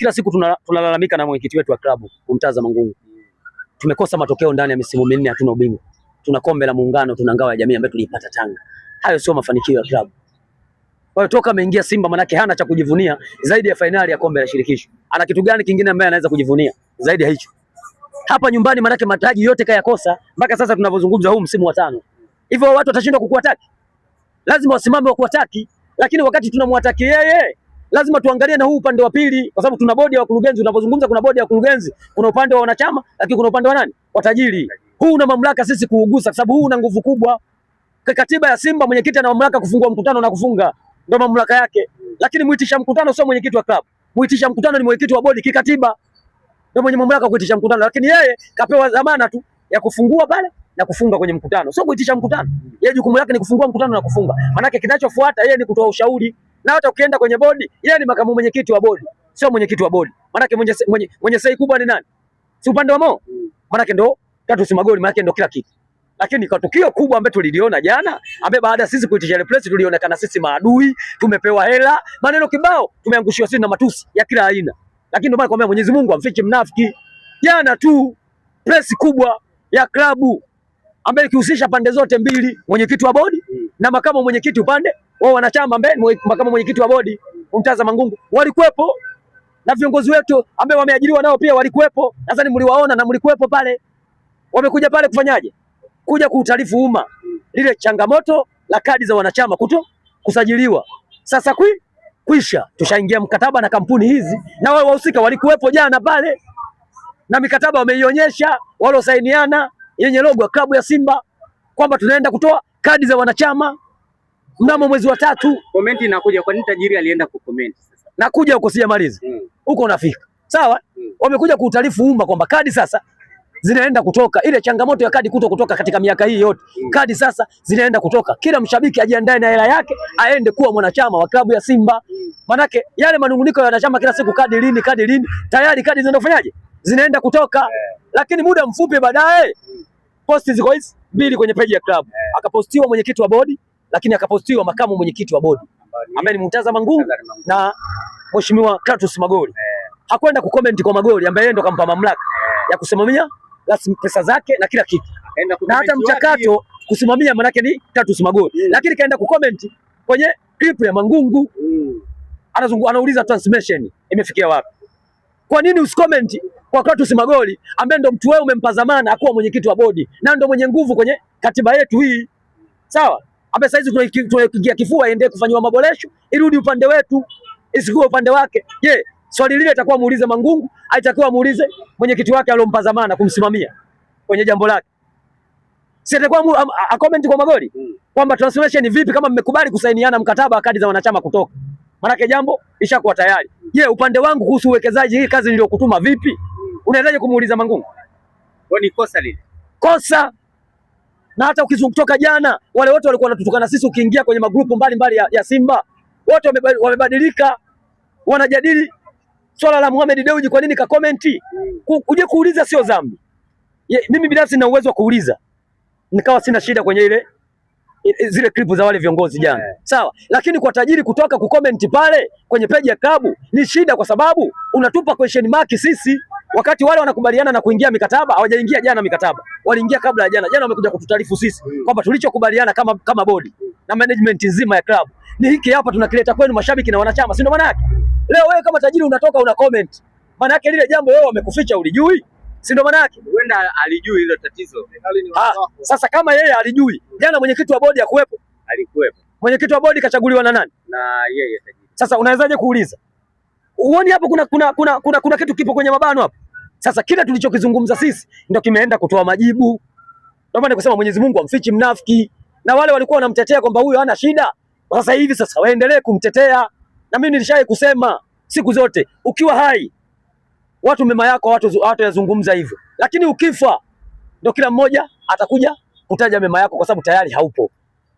kila siku tunalalamika na mwenyekiti wetu wa klabu Mumtaza Mangungu. Tumekosa matokeo ndani ya misimu minne, hatuna ubingwa. Tuna kombe la Muungano, tuna ngao ya jamii ambayo tuliipata Tanga. Hayo sio mafanikio ya klabu. Kwa hiyo toka ameingia Simba manake hana cha kujivunia zaidi ya fainali ya kombe la shirikisho. Ana kitu gani kingine ambaye anaweza kujivunia zaidi ya hicho? Hapa nyumbani manake mataji yote kayakosa mpaka sasa tunavyozungumza huu msimu wa 5. Hivyo watu watashindwa kukuataki. Lazima wasimame wa kuataki, lakini wakati tunamwataki yeye lazima tuangalie na huu upande wa pili, kwa sababu tuna bodi ya wakurugenzi. Unapozungumza kuna bodi ya wakurugenzi, kuna upande wa wanachama, lakini kuna upande wa nani? Watajiri. Huu una mamlaka sisi kuugusa, kwa sababu huu una nguvu kubwa. Katiba ya Simba mwenyekiti ana mamlaka kufungua mkutano na kufunga, ndio mamlaka yake. Lakini muitisha mkutano sio mwenyekiti wa klabu. Muitisha mkutano ni mwenyekiti wa bodi kikatiba. Ndio mwenye mamlaka kuitisha mkutano, lakini yeye kapewa dhamana tu ya kufungua pale na kufunga kwenye mkutano. Sio kuitisha mkutano. Yeye jukumu lake ni kufungua mkutano na kufunga. Maana kinachofuata yeye ni kutoa ushauri. Na hata ukienda kwenye bodi, yeye ni makamu mwenyekiti wa bodi, sio mwenyekiti wa bodi. Maana mwenye sei kubwa ni nani? Si upande wa Mo. Maana ndo Clatous Magoli, maana ndo kila kitu. Lakini kwa tukio kubwa ambalo tuliliona jana, ambaye baada sisi kuitisha ile press tulionekana sisi maadui, tumepewa hela, maneno kibao, tumeangushiwa sisi na matusi ya kila aina. Lakini ndio maana kwambia Mwenyezi Mungu amfiche mnafiki. Jana tu press kubwa ya klabu ambaye ikihusisha pande zote mbili, mwenyekiti wa bodi na makamu mwenyekiti upande wao wanachama, ambaye makamu mwenyekiti wa bodi Mumtaza Mangungu walikuwepo, na viongozi wetu ambao wameajiriwa nao pia walikuwepo. Nadhani mliwaona na mlikuwepo pale. Wamekuja pale kufanyaje? Kuja kuutaarifu umma lile changamoto la kadi za wanachama kusajiliwa. Sasa kwisha tushaingia mkataba na kampuni hizi, na wao wahusika walikuwepo jana pale, na mikataba wameionyesha waliosainiana yenye logo ya klabu ya Simba kwamba tunaenda kutoa kadi za wanachama mnamo mwezi wa 3. Comment inakuja, kwa nini tajiri alienda kucomment sasa? Nakuja huko sijamaliza. Huko unafika. Sawa? Wamekuja kuutaarifu umma kwamba kadi sasa zinaenda kutoka. Ile changamoto ya kadi kutoka katika miaka hii yote. Kadi sasa zinaenda kutoka. Kila mshabiki ajiandae na hela yake aende kuwa mwanachama wa klabu ya Simba. Manake yale manunguniko ya wanachama kila siku, kadi lini, tayari kadi zinaenda kufanyaje? Zinaenda kutoka. Lakini muda mfupi baadaye posti ziko hizi mbili kwenye page ya klabu. Akapostiwa mwenyekiti wa bodi, lakini akapostiwa makamu mwenyekiti wa bodi ambaye ni Mumtaza Mangungu na Mheshimiwa Clatous Magoli. Hakwenda kucomment kwa Magoli ambaye yeye ndo kampa mamlaka ya kusimamia pesa zake na kila kitu. Na hata mchakato kusimamia manake ni Clatous Magoli. Lakini kaenda kucomment kwenye clip ya Mangungu. Anauliza transmission imefikia wapi? Kwa nini usicomment kwa Clatous Magoli ambaye ndo mtu wewe umempa zamana akuwa mwenyekiti wa bodi na ndo mwenye nguvu kwenye katiba yetu hii? Sawa? Ambaye saizi tunaingia kifua aende kufanywa maboresho, irudi upande wetu, isikuwe upande wake. Je, swali lile itakuwa muulize Mangungu, aitakuwa muulize mwenyekiti wake aliyompa zamana kumsimamia kwenye jambo lake? Si atakuwa comment kwa Magoli kwamba transformation vipi kama mmekubali kusainiana mkataba wa kadi za wanachama kutoka? Maana jambo ishakuwa tayari. Je, upande wangu kuhusu uwekezaji, hii kazi niliyokutuma vipi? Unawezaje kumuuliza Mangungu? Ni kosa lile. Kosa. Na hata ukizunguka jana wale wote walikuwa wanatutukana sisi, ukiingia kwenye magrupu mbalimbali ya Simba wote wamebadilika, wanajadili swala la Mohamed Dewji. Kwa nini ka comment? Uje kuuliza sio dhambi. Mimi binafsi nina uwezo wa kuuliza, nikawa sina shida kwenye zile klipu za wale viongozi jana. Sawa, lakini kwa tajiri kutoka kucomment pale kwenye peji ya klabu ni shida, kwa sababu unatupa question mark sisi, wakati wale wanakubaliana na kuingia mikataba. Hawajaingia jana mikataba, waliingia kabla ya jana. Jana wamekuja kututaarifu sisi kwamba tulichokubaliana kama bodi na management nzima ya klabu ni hiki hapa, tunakileta kwenu mashabiki na wanachama, si ndio? Maana yake leo wewe kama tajiri unatoka una comment, maana yake lile jambo wewe wamekuficha, ulijui, si ndio? Maana yake huenda alijui hilo tatizo. Sasa kama yeye alijui, jana mwenyekiti wa bodi hakuwepo? Alikuwepo. Mwenyekiti wa bodi kachaguliwa na nani? Na yeye tajiri. Sasa unawezaje kuuliza? Uone hapo kuna kitu kipo kwenye mabano hapo. Sasa kile tulichokizungumza sisi ndio kimeenda kutoa majibu. Ndio maana kusema Mwenyezi Mungu amfichi mnafiki, na wale walikuwa wanamtetea kwamba huyo hana shida, sasa hivi sasa waendelee kumtetea. Na mimi nilishawahi kusema siku zote, ukiwa hai watu mema yako watu yazungumza hivyo, lakini ukifa ndio kila mmoja atakuja kutaja mema yako, kwa sababu tayari haupo.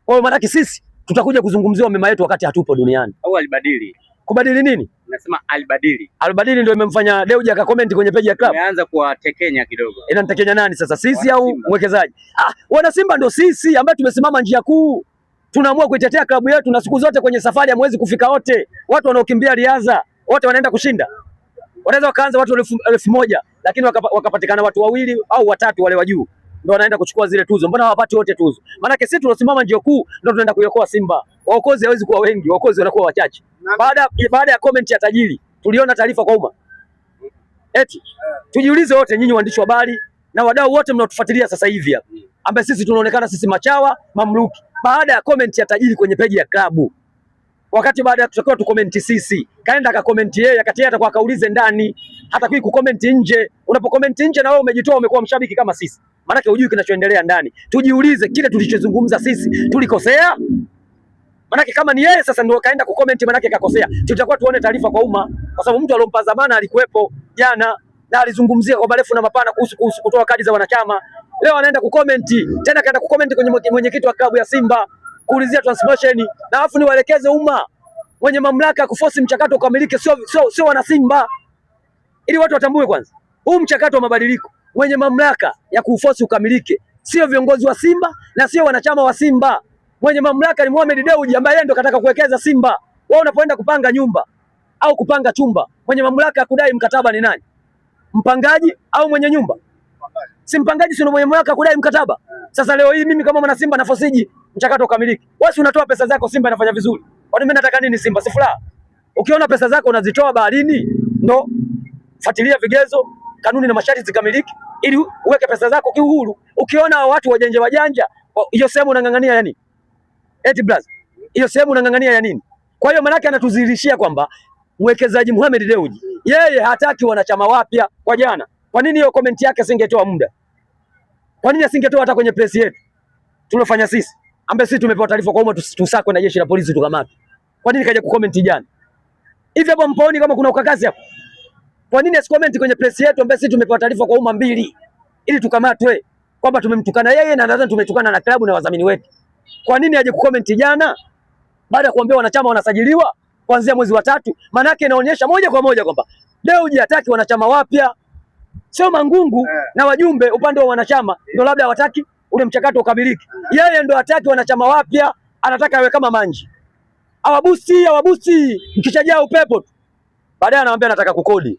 Kwa hiyo maana sisi tutakuja kuzungumziwa mema yetu wakati hatupo duniani. Au alibadili? Kubadili nini? Nasema alibadili. Alibadili ndio imemfanya Dewji akacomment kwenye page ya club. Ameanza kuwatekenya kidogo. Inamtekenya nani sasa, sisi au mwekezaji? Wana Simba ndio sisi ambao tumesimama njia kuu. Tunaamua kuitetea klabu yetu, na siku zote kwenye safari hamwezi kufika wote. Watu wanaokimbia riadha wote wanaenda kushinda. Wanaweza wakaanza watu 1000 lakini wakapatikana watu 2 au 3 wale wa juu ndio wanaenda kuchukua zile tuzo. Mbona hawapati wote tuzo? Maana sisi tunasimama njia kuu ndio tunaenda kuiokoa Simba. Waokozi hawezi kuwa wengi, waokozi wanakuwa wachache. Baada ya comment ya tajiri tuliona taarifa kwa umma. Eti tujiulize wote nyinyi waandishi wa habari na wadau wote mnaotufuatilia sasa hivi hapa. Ambaye sisi tunaonekana sisi machawa, mamluki. Baada ya comment ya tajiri kwenye peji ya klabu. Wakati baada ya tutakiwa tu comment sisi, kaenda akakomenti yeye, akati yeye atakuwa kaulize ndani, hatakiwi kucomment nje. Unapocomment nje na wewe umejitoa, umekuwa mshabiki kama sisi. Maana yake hujui kinachoendelea ndani. Tujiulize kile tulichozungumza sisi tulikosea? Maana yake kama ni yeye sasa ndio kaenda kucomment, maana yake kakosea. Tutakuwa tuone taarifa kwa umma, kwa sababu mtu alompa dhamana alikuwepo jana na alizungumzia kwa marefu na mapana kuhusu kutoa kadi za wanachama. Leo anaenda kucomment, tena kaenda kucomment kwenye mwenyekiti wa klabu ya Simba kuulizia transmission, na alafu niwaelekeze umma wenye mamlaka kuforce mchakato ukamilike, sio wana Simba, ili watu watambue kwanza huu mchakato wa mabadiliko. Mwenye mamlaka ya kuforce ukamilike sio viongozi wa Simba na sio wanachama wa Simba. Mwenye mamlaka ni Mohamed Dewji ambaye yeye ndo kataka kuwekeza Simba. Wewe unapoenda kupanga nyumba au kupanga chumba, mwenye mamlaka ya kudai mkataba ni nani? Mpangaji au mwenye nyumba? Si mpangaji, sio mwenye mamlaka kudai mkataba. Sasa leo hii mimi kama mwana Simba nafosiji mchakato ukamilike. Wewe unatoa pesa zako, Simba inafanya vizuri. Kwani mimi nataka nini Simba? Si furaha. Ukiona pesa zako unazitoa baharini, ndo fuatilia vigezo, kanuni na masharti zikamilike ili uweke pesa zako kiuhuru. Ukiona watu wajanja, hiyo sehemu unang'ang'ania ya nini? Eti brother, hiyo sehemu unang'ang'ania ya nini? Kwa hiyo manake anatudhihirishia kwamba mwekezaji Mohamed Dewji yeye hataki wanachama wapya kwa jana. Kwa nini hiyo comment yake asingetoa muda? Kwa nini asingetoa hata kwenye press yetu tunafanya sisi, ambaye sisi tumepewa taarifa kwa umma tusakwe na jeshi la polisi tukamate? Kwa nini kaja kucomment jana? Hivi hapo mpaoni kama kuna ukakasi hapo? Kwa nini asicomment kwenye press yetu ambaye sisi tumepewa taarifa kwa umma 2 ili tukamatwe kwamba tumemtukana yeye na nadhani tumetukana na klabu na wadhamini wetu? Kwa nini aje kucomment jana baada ya kuambia wanachama wanasajiliwa kuanzia mwezi wa 3? Maana yake inaonyesha moja kwa moja kwamba Dewji hataki wanachama wapya, sio Mangungu na wajumbe upande wa wanachama ndio labda hawataki ule mchakato ukamilike. Yeye ndio hataki wanachama wapya, anataka awe kama Manji. Awabusi mkishajaa upepo tu. Baadaye anawaambia anataka kukodi.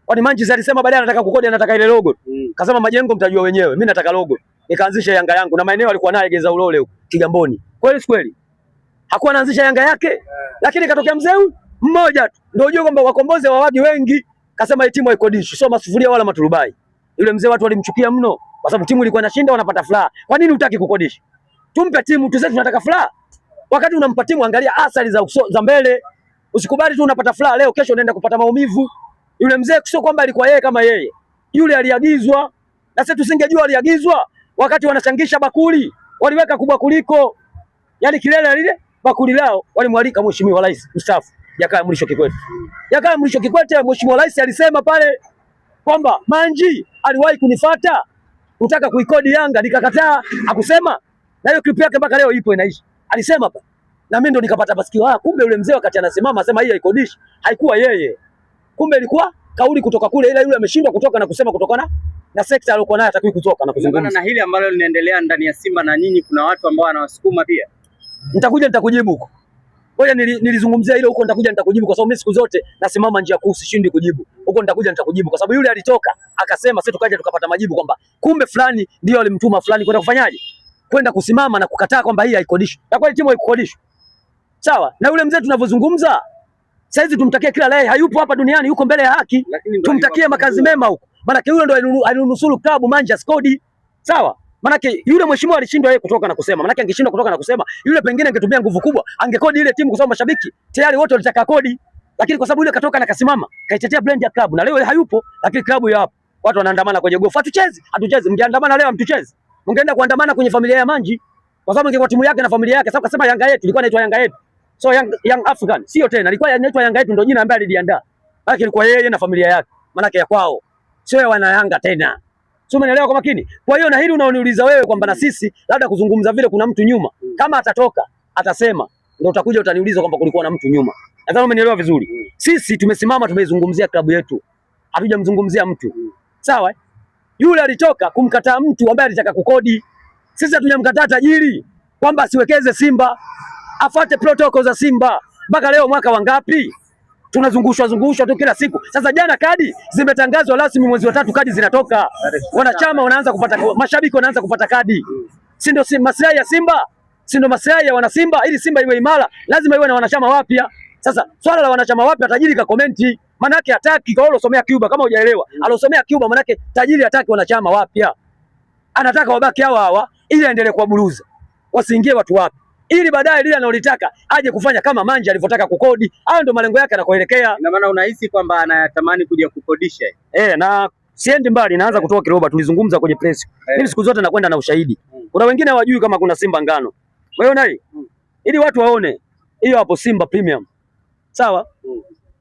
Kwani Manji alisema baadaye anataka kukodi, anataka ile logo. Kasema majengo mtajua wenyewe, mimi nataka logo. Nikaanzisha Yanga yangu na maeneo alikuwa naye Geza Ulole huko Kigamboni. Kweli si kweli? Hakuwa anaanzisha Yanga yake, lakini katokea mzee huyu mmoja tu ndio unajua kwamba wakombozi wa wagi wengi, kasema timu haikodishi, sio masufuria wala maturubai. Yule mzee watu walimchukia mno kwa sababu timu ilikuwa inashinda, wanapata furaha. Kwa nini hutaki kukodisha? Tumpe timu tu, sisi tunataka furaha. Wakati unampa timu angalia athari za mbele. Usikubali tu unapata furaha leo, kesho unaenda kupata maumivu. Yule mzee sio kwamba alikuwa yeye kama yeye. Yule aliagizwa na sisi tusingejua aliagizwa. Wakati wanachangisha bakuli, waliweka kubwa kuliko yani kilele lile bakuli lao, walimwalika Mheshimiwa Rais mstaafu Jakaya Mrisho Kikwete. Jakaya Mrisho Kikwete, Mheshimiwa Rais alisema pale kwamba Manji aliwahi kunifuata kutaka kuikodi Yanga nikakataa, akusema na hiyo clip yake mpaka leo ipo inaishi. Alisema pa. Na mimi ndo nikapata basikio. Kumbe yule mzee wakati anasimama asema hii haikodishi, haikuwa yeye. Kumbe ilikuwa kauli kutoka kule, ila yule ameshindwa kutoka na kusema kutokana na sekta aliyokuwa nayo atakiwi kutoka na kuzungumza. Na hili ambalo linaendelea ndani ya Simba na nyinyi kuna watu ambao wanawasukuma pia. Nitakujibu huko. Ngoja nilizungumzia hilo huko, nitakujibu kwa sababu mimi siku zote nasimama njia kuu, sishindi kujibu. Huko nitakujibu kwa sababu yule alitoka akasema, sisi tukaja tukapata majibu kwamba kumbe fulani ndio alimtuma fulani kwenda kufanyaje? Kwenda kusimama na kukataa kwamba hii haikodishwi. Na kweli timu haikodishwi. Sawa? Na yule mzee tunavyozungumza saizi tumtakie kila la heri, hayupo hapa duniani, yuko mbele ya haki. Tumtakie makazi mema huko. Maana yule ndo alinusuru klabu Manchester Code. Sawa? Maana yule mheshimiwa alishindwa yeye kutoka na kusema. Maana angeshindwa kutoka na kusema, yule pengine angetumia nguvu kubwa, angekodi ile timu kwa sababu mashabiki tayari wote walitaka kodi. Lakini kwa sababu yule katoka na kasimama, kaitetea brand ya klabu na leo hayupo, lakini klabu ya hapo. Watu wanaandamana kwenye gofu. Hatuchezi. Mngeandamana leo mtucheze. Mngeenda kuandamana kwenye familia ya Manji. Kwa sababu ingekuwa timu yake na familia yake. Sababu kasema Yanga yetu ilikuwa inaitwa Yanga yetu. So Young African sio tena, ilikuwa inaitwa Yanga yetu, ndio jina ambalo alijiandaa. Lakini ilikuwa yeye na familia yake. Maana yake ya kwao. Sio wana Yanga tena. Sio, umeelewa kwa makini? Kwa hiyo na hili unaoniuliza wewe kwamba na sisi labda kuzungumza vile kuna mtu nyuma. Kama atatoka, atasema, ndio utakuja utaniuliza kwamba kulikuwa na mtu nyuma. Nadhani umenielewa vizuri. Sisi tumesimama tumeizungumzia klabu yetu. Hatujamzungumzia mtu. Sawa? Yule alitoka kumkataa mtu ambaye alitaka kukodi. Sisi hatujamkataa tajiri kwamba asiwekeze Simba, afuate protocol za Simba. Mpaka leo mwaka wangapi? tunazungushwa tu kila siku. Sasa jana kadi zimetangazwa rasmi mwezi wa 3, kadi zinatoka. Wanachama wanaanza kupata, mashabiki wanaanza kupata kadi. Si ndio maslahi ya Simba? Si ndio maslahi ya wana Simba? Ili Simba iwe imara, lazima iwe na wanachama wapya. Sasa swala la wanachama wapya, tajiri ka komenti, maana yake hataki kwa alosomea Cuba. Kama hujaelewa, alosomea Cuba maana yake tajiri hataki wanachama wapya. Anataka wabaki hawa ili aendelee kuwaburuza. Wasiingie watu wapya. Ili baadaye lile analotaka aje kufanya kama Manje alivyotaka kukodi. Hayo ndio malengo yake anakoelekea. Ina maana unahisi kwamba anatamani kuja kukodisha? Na siendi mbali, naanza kutoa kiroba, tulizungumza kwenye press. Mimi siku zote nakwenda na ushahidi. Kuna wengine hawajui kama kuna Simba ngano. Umeona hii? Ili watu waone hiyo hapo Simba Premium. Sawa?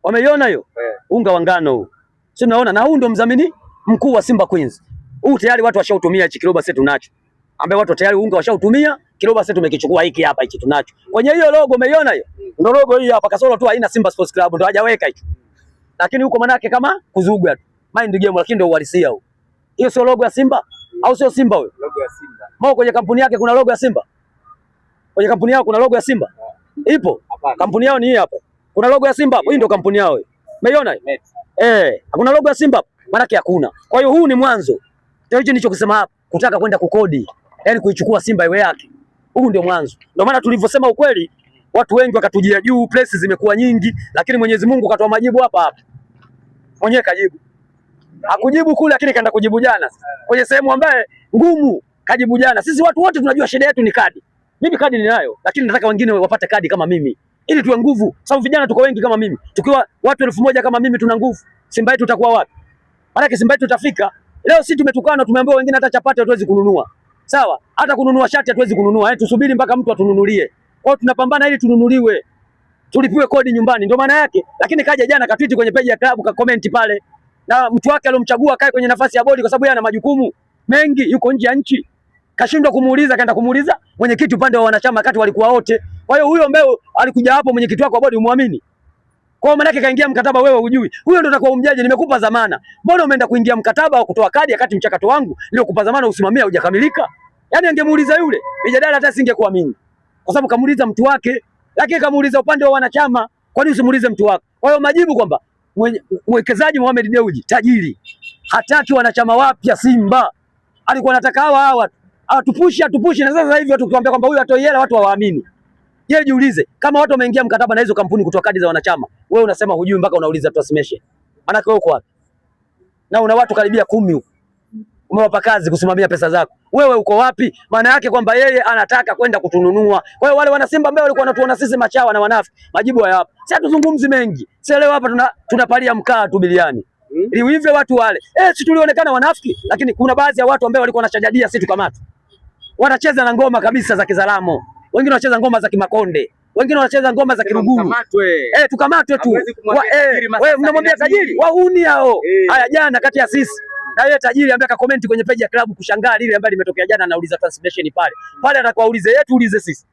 Wameiona hiyo? Unga wa ngano huu. Sio unaona, na huu ndio mdhamini mkuu wa Simba Queens. Huu tayari watu washautumia hichi kiroba, sisi tunacho. Ambaye watu tayari unga washautumia, kiroba sisi tumekichukua hiki hapa, hichi tunacho. Kwenye hiyo logo umeiona hiyo? Ndio logo hii hapa, kasoro tu haina Simba Sports Club, ndio hajaweka hicho. Lakini huko manake kama kuzugwa tu. Mind game, lakini ndio uhalisia huo. Hiyo sio logo ya Simba au sio Simba huyo? Logo ya Simba. Mbona kwenye kampuni yake kuna logo ya Simba? Kwenye kampuni yao kuna logo ya Simba? Ipo. Kampuni yao ni hii hapa. Kuna logo ya Simba hapo. Hii ndio kampuni yao hiyo. Umeiona hiyo? Hakuna logo ya Simba, manake hakuna. Kwa hiyo huu ni mwanzo. Ndio hicho nilichokisema hapa, kutaka kwenda kukodi, yaani kuichukua Simba iwe yake. Huu ndio mwanzo. Ndio maana tulivyosema ukweli, watu wengi wakatujia juu, press zimekuwa nyingi, lakini Mwenyezi Mungu katoa majibu hapa hapa. Mwenyewe kajibu. Hakujibu kule, lakini kaenda kujibu jana. Kwenye sehemu ambaye ngumu kajibu jana. Sisi watu wote tunajua shida yetu ni kadi. Mimi kadi ninayo, lakini nataka wengine wapate kadi kama mimi, ili tuwe nguvu. Sababu vijana tuko wengi kama mimi. Tukiwa watu 1000 kama mimi tuna nguvu. Simba yetu itakuwa wapi? Maana Simba yetu tutafika. Leo sisi tumetukana, tumeambiwa wengine hata chapati hatuwezi kununua. Sawa? Hata kununua shati hatuwezi kununua. Tusubiri mpaka mtu atununulie. Kwa hiyo tunapambana ili tununuliwe. Tulipiwe kodi nyumbani, ndio maana yake. Lakini kaja jana katweet kwenye page ya klabu ka comment pale. Na mtu wake alomchagua kae kwenye nafasi ya bodi kwa sababu yeye ana majukumu mengi, yuko nje ya nchi. Kashindwa kumuuliza, kaenda kumuuliza mwenyekiti upande wa wanachama kati walikuwa wote. Kwa hiyo huyo ambaye alikuja hapo mwenyekiti wako wa bodi umwamini? Kwa maana yake kaingia mkataba wewe hujui. Huyo ndio utakuwa umjaji, nimekupa zamana. Mbona umeenda kuingia mkataba wa kutoa kadi wakati mchakato wangu niliokupa zamana usimamia hujakamilika? Yaani angemuuliza yule, mijadala hata singekuamini. Kwa sababu kamuuliza mtu wake, lakini kamuuliza upande wa wanachama, kwa nini usimuulize mtu wako? Kwa hiyo majibu kwamba mwekezaji Mohamed Dewji tajiri hataki wanachama wapya Simba. Alikuwa anataka hawa atupushi, na sasa hivi watu tukiwaambia kwamba huyu atoi hela watu hawaamini. Yeye jiulize, kama watu wameingia mkataba na hizo kampuni kutoa kadi za wanachama, wewe unasema hujui mpaka unauliza tu asimeshe. Maana wewe uko wapi? Na una watu karibia 10 huko. Umewapa kazi kusimamia pesa zako. Wewe uko wapi? Maana yake kwamba yeye anataka kwenda kutununua. Kwa hiyo wale wana Simba ambao walikuwa wanatuona sisi machawa na wanafiki, majibu haya hapa. Sasa tuzungumzi mengi. Sasa leo hapa tunapalia mkaa tu biliani. Ili hivyo watu wale. Si tulionekana wanafiki, lakini kuna baadhi ya watu ambao walikuwa wanachajadia sisi tukamata. Wanacheza na ngoma kabisa za Kizalamo. Wengine wanacheza ngoma za Kimakonde. Wengine wanacheza ngoma za Kiruguru. Tukamatwe tu. Wewe mnamwambia tajiri, wahuni hao. Haya jana kati ya sisi na yeye tajiri ambaye ka comment kwenye page ya klabu kushangaa lile ambalo limetokea jana, anauliza translation pale atakuwa aulize yetu ulize sisi.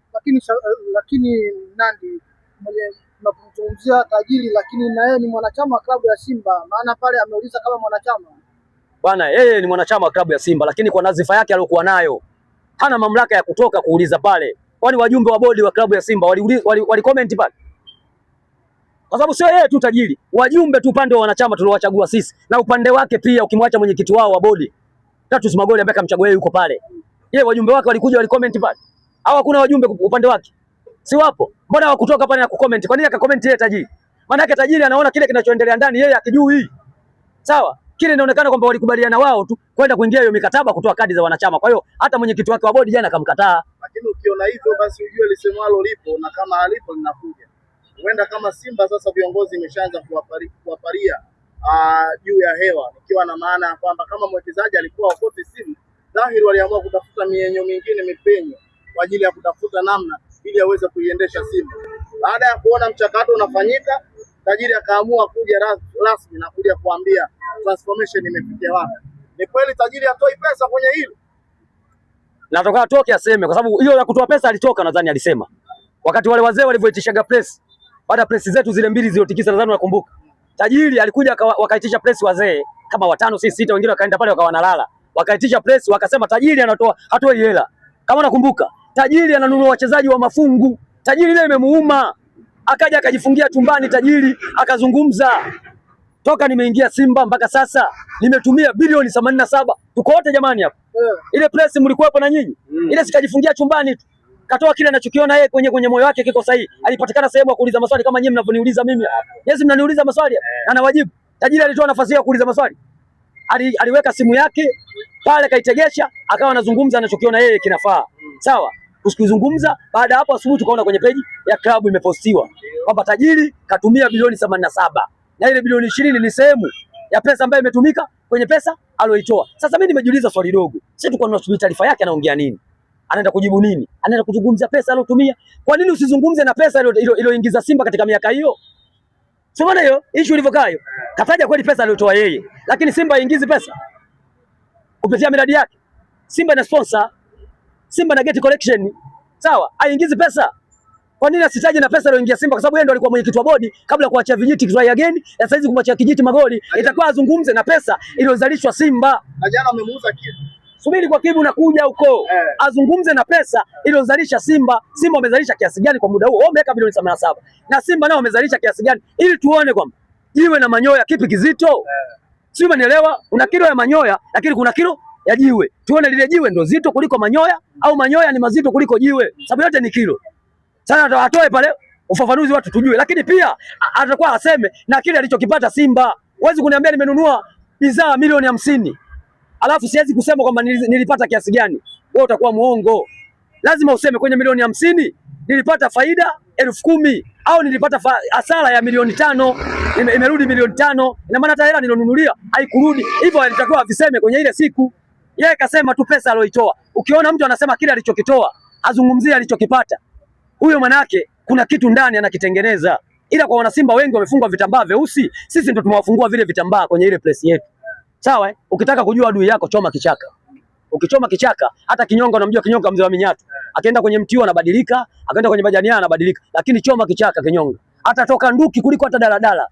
Lakini Nandi tunapozungumzia tajiri, lakini na yeye ni mwanachama wa klabu ya Simba, maana pale ameuliza kama mwanachama. Bwana, yeye ni mwanachama wa klabu ya Simba, lakini kwa nadhifa yake aliyokuwa nayo hana mamlaka ya kutoka kuuliza pale. Kwani wajumbe wa bodi wa klabu ya Simba wali comment pale? Kwa sababu sio yeye tu tajiri, wajumbe tu upande wa wanachama tuliowachagua sisi, na upande wake pia ukimwacha mwenyekiti wao wa bodi Tatus Magoli ambaye kamchagua yeye yuko pale. Yeye wajumbe wake walikuja walicomment pale. Au hakuna wajumbe upande wake? Si wapo? Mbona hawakutoka pale na kucomment? Kwa nini akacomment yeye tajiri? Maana yake tajiri anaona kile kinachoendelea ndani, yeye akijui. Sawa? Kile inaonekana kwamba walikubaliana wao tu kwenda kuingia hiyo mikataba kutoa kadi za wanachama. Kwa hiyo hata mwenyekiti wake wa bodi jana akamkataa. Lakini ukiona hivyo basi ujue lisemwalo lipo, na kama halipo linakuja. Huenda kama Simba sasa viongozi imeshaanza kuwaparia juu ya hewa, ikiwa na maana ya kwamba kama mwekezaji alikuwa wakote simu, dhahiri waliamua kutafuta mienyo mingine mipenyo kwa ajili ya kutafuta namna ili aweze kuiendesha Simba. Baada ya kuona mchakato unafanyika, tajiri akaamua kuja rasmi na kuja kuambia transformation imefikia wapi. Ni kweli tajiri atoi pesa kwenye hilo? Natoka atoke aseme, kwa sababu hiyo ya kutoa pesa alitoka, nadhani alisema. Wakati wale wazee walivyoitishaga press, baada press zetu zile mbili zilizotikisa, nadhani unakumbuka. Tajiri alikuja wakaitisha press wazee kama 5 6 7, wengine wakaenda pale wakawa wanalala. Wakaitisha press wakasema tajiri anatoa hatoi hela. Kama unakumbuka, tajiri ananunua wachezaji wa mafungu. Tajiri ile imemuuma. akaja akajifungia chumbani tajiri akazungumza. Toka nimeingia Simba mpaka sasa nimetumia bilioni 87. Tuko wote jamani hapa. Ile press mlikuwepo na nyinyi. Ile sikajifungia chumbani tu. Katoa kile anachokiona yeye kwenye moyo wake kiko sahihi. Alipatikana sehemu ya kuuliza maswali kama nyinyi mnavyoniuliza mimi. Yes, mnaniuliza maswali na nawajibu. Tajiri alitoa nafasi ya kuuliza maswali. Aliweka simu yake pale kaitegesha, akawa anazungumza anachokiona yeye kinafaa. Sawa? Usikizungumza. Baada hapo asubuhi tukaona kwenye peji ya klabu imepostiwa kwamba tajiri katumia bilioni 87. Na ile bilioni 20 ni sehemu ya pesa ambayo imetumika kwenye pesa aloitoa. Sasa mimi nimejiuliza swali dogo. Sisi tulikuwa tunasubiri taarifa yake anaongea nini? Anaenda kujibu nini? Anaenda kuzungumzia pesa alotumia. Kwa nini usizungumze na pesa iliyoingiza Simba katika miaka hiyo? Sio maana hiyo issue ilivyokaa hiyo. Kataja kweli pesa aliyotoa yeye, lakini Simba haingizi pesa kupitia miradi yake. Simba na sponsor, Simba na gate collection. Sawa? Haingizi pesa. Kwa nini asitaje na pesa iliyoingia Simba? Kwa sababu yeye ndo alikuwa mwenyekiti wa bodi kabla ya kuachia vijiti try again. Na sasa hizi kumwachia kijiti magoli, itakuwa azungumze na pesa iliyozalishwa Simba. Na jana amemuuza Kibu. Subiri kwa Kibu na kuja huko. Azungumze na pesa iliyozalisha Simba. Simba wamezalisha kiasi gani kwa muda huo? Wao wameweka bilioni 87. Na Simba nao wamezalisha kiasi gani? Ili tuone kwamba jiwe na manyoya kipi kizito. Sio, umenielewa? Kuna kilo ya manyoya lakini kuna kilo ya jiwe. Tuone lile jiwe ndio zito kuliko manyoya au manyoya ni mazito kuliko jiwe. Sababu yote ni kilo. Sasa atoe pale ufafanuzi watu tujue, lakini pia atakuwa aseme na kile alichokipata Simba. Huwezi kuniambia nimenunua bidhaa milioni 50. Alafu siwezi kusema kwamba nilipata kiasi gani. Wewe utakuwa muongo. Lazima useme kwenye milioni 50 nilipata faida 10,000 au nilipata hasara ya milioni 5, imerudi milioni 5. Ina maana hata hela nilonunulia haikurudi. Hivyo alitakuwa aviseme kwenye ile siku. Yeye kasema tu pesa aliyoitoa. Ukiona mtu anasema kile alichokitoa, azungumzie alichokipata. Huyo manake kuna kitu ndani anakitengeneza. Ila kwa wana Simba wengi wamefungwa vitambaa vyeusi, sisi ndio tumewafungua vile vitambaa kwenye ile press yetu. Sawa? Ukitaka kujua adui yako choma kichaka. Ukichoma kichaka, hata kinyonga unamjua kinyonga mzee wa minyatu. Akaenda kwenye mtio anabadilika, akaenda kwenye majani anabadilika, lakini choma kichaka kinyonga. Hata toka nduki kuliko hata daladala.